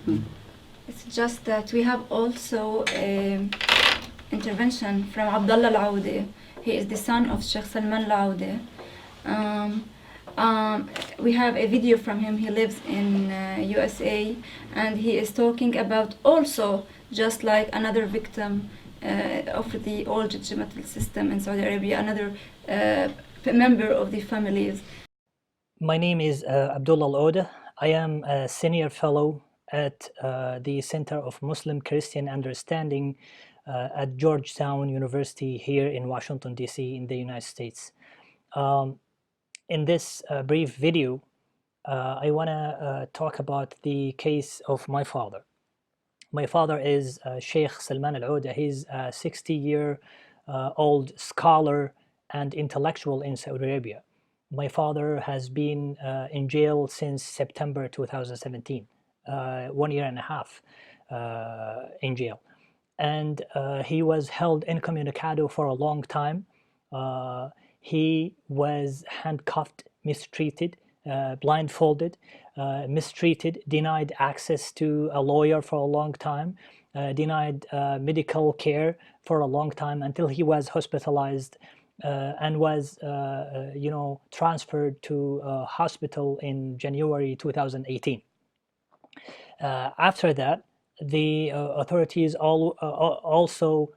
It's just that we have also intervention from Abdullah al-Odah. He is the son of Sheikh Salman al-Odah. We have a video from him. He lives in USA, and he is talking about also just like another victim of the old judicial system in Saudi Arabia, another member of the families. My name is Abdullah al-Odah. I am a senior fellow at the Center of Muslim Christian Understanding at Georgetown University here in Washington, D.C. in the United States. In this brief video, I want to talk about the case of my father. My father is Sheikh Salman al-Odah. He's a 60-year-old scholar and intellectual in Saudi Arabia. My father has been in jail since September 2017, 1 year and a half in jail. And he was held incommunicado for a long time. He was handcuffed, mistreated, blindfolded, mistreated, denied access to a lawyer for a long time, denied medical care for a long time until he was hospitalized and was transferred to a hospital in January 2018. After that, the authorities also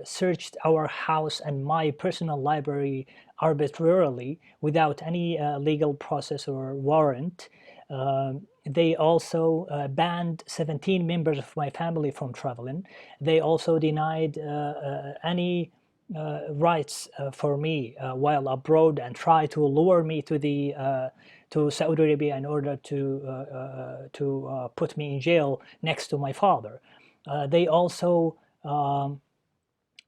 searched our house and my personal library arbitrarily without any legal process or warrant. They also banned 17 members of my family from traveling. They also denied any rights for me while abroad and tried to lure me to Saudi Arabia in order to put me in jail next to my father. They also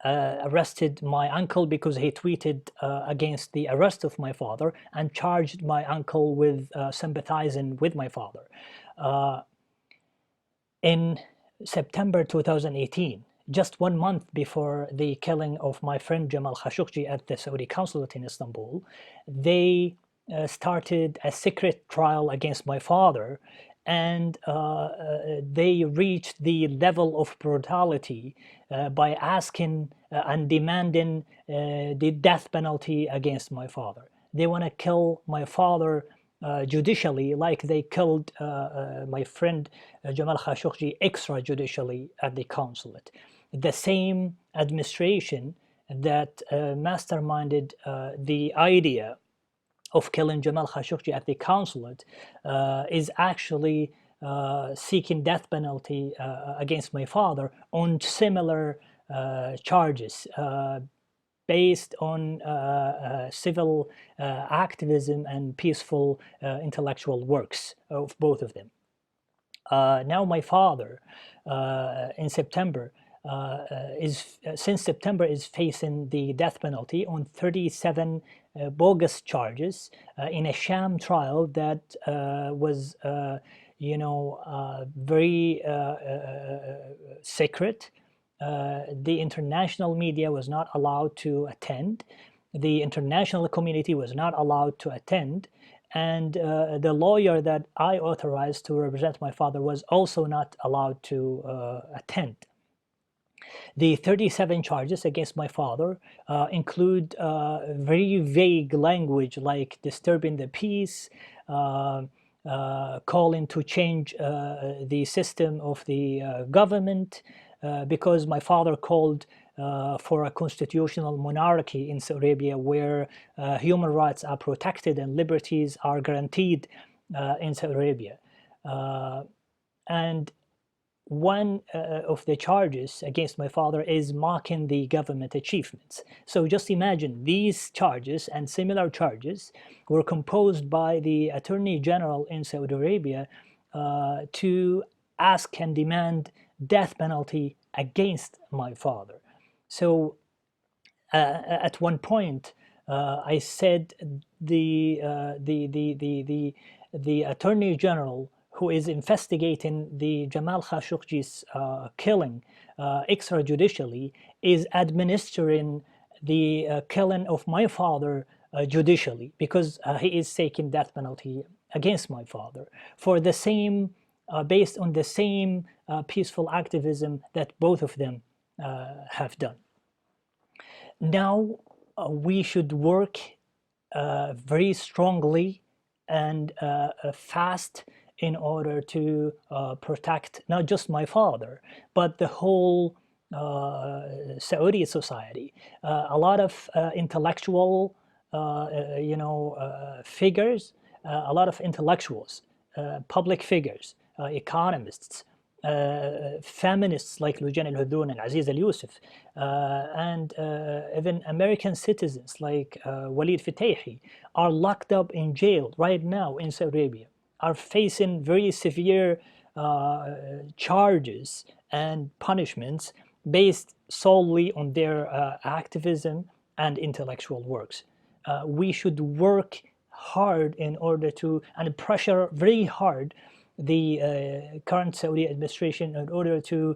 arrested my uncle because he tweeted against the arrest of my father and charged my uncle with sympathizing with my father. In September 2018, just 1 month before the killing of my friend Jamal Khashoggi at the Saudi consulate in Istanbul, they started a secret trial against my father, and they reached the level of brutality by asking and demanding the death penalty against my father. They want to kill my father judicially, like they killed my friend Jamal Khashoggi extrajudicially at the consulate. The same administration that masterminded the idea of killing Jamal Khashoggi at the consulate is actually seeking death penalty against my father on similar charges based on civil activism and peaceful intellectual works of both of them. Now my father in September since September is facing the death penalty on 37 bogus charges in a sham trial that was very secret. The international media was not allowed to attend. The international community was not allowed to attend. And the lawyer that I authorized to represent my father was also not allowed to attend. The 37 charges against my father include very vague language like disturbing the peace, calling to change the system of the government, because my father called for a constitutional monarchy in Saudi Arabia where human rights are protected and liberties are guaranteed in Saudi Arabia. And one of the charges against my father is mocking the government achievements. So just imagine these charges and similar charges were composed by the Attorney General in Saudi Arabia to ask and demand death penalty against my father. So at one point I said the Attorney General who is investigating the Jamal Khashoggi's killing extrajudicially is administering the killing of my father judicially, because he is taking death penalty against my father for the same based on the same peaceful activism that both of them have done. Now we should work very strongly and fast in order to protect not just my father, but the whole Saudi society. A lot of intellectual, figures, a lot of intellectuals, public figures, economists, feminists like Lujan al-Hudun and Aziz al-Yusuf, and even American citizens like Walid Fatahi are locked up in jail right now in Saudi Arabia, are facing very severe charges and punishments based solely on their activism and intellectual works. We should work hard in order to, and pressure very hard the current Saudi administration in order to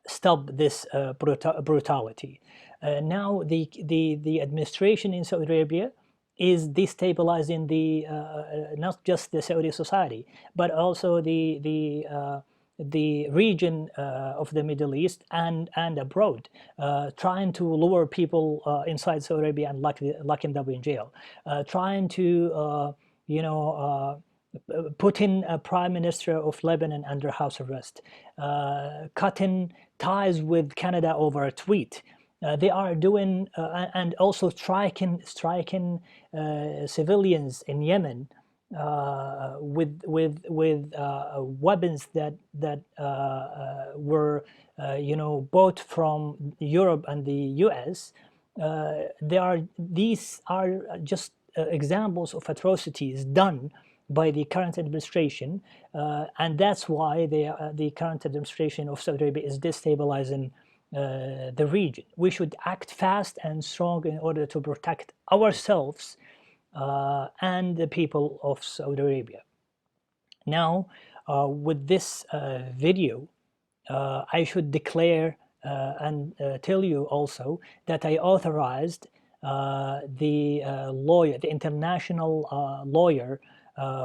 stop this brutality. Now the administration in Saudi Arabia is destabilizing the not just the Saudi society, but also the region of the Middle East and abroad, trying to lure people inside Saudi Arabia and locking them in jail, trying to putting a prime minister of Lebanon under house arrest, cutting ties with Canada over a tweet. They are doing and also striking civilians in Yemen with weapons that were bought from Europe and the U.S. These are just examples of atrocities done by the current administration, and that's why the current administration of Saudi Arabia is destabilizing the region. We should act fast and strong in order to protect ourselves and the people of Saudi Arabia. Now, with this video, I should declare and tell you also that I authorized the international lawyer,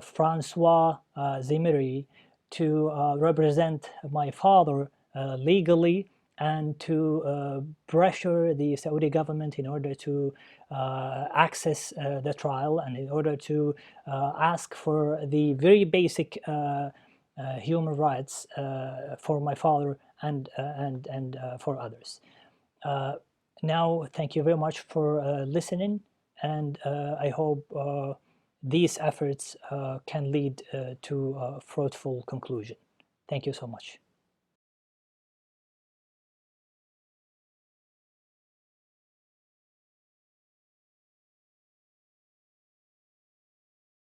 Francois Zimri, to represent my father legally and to pressure the Saudi government in order to access the trial and in order to ask for the very basic human rights for my father and for others. Now, thank you very much for listening, and I hope these efforts can lead to a fruitful conclusion. Thank you so much.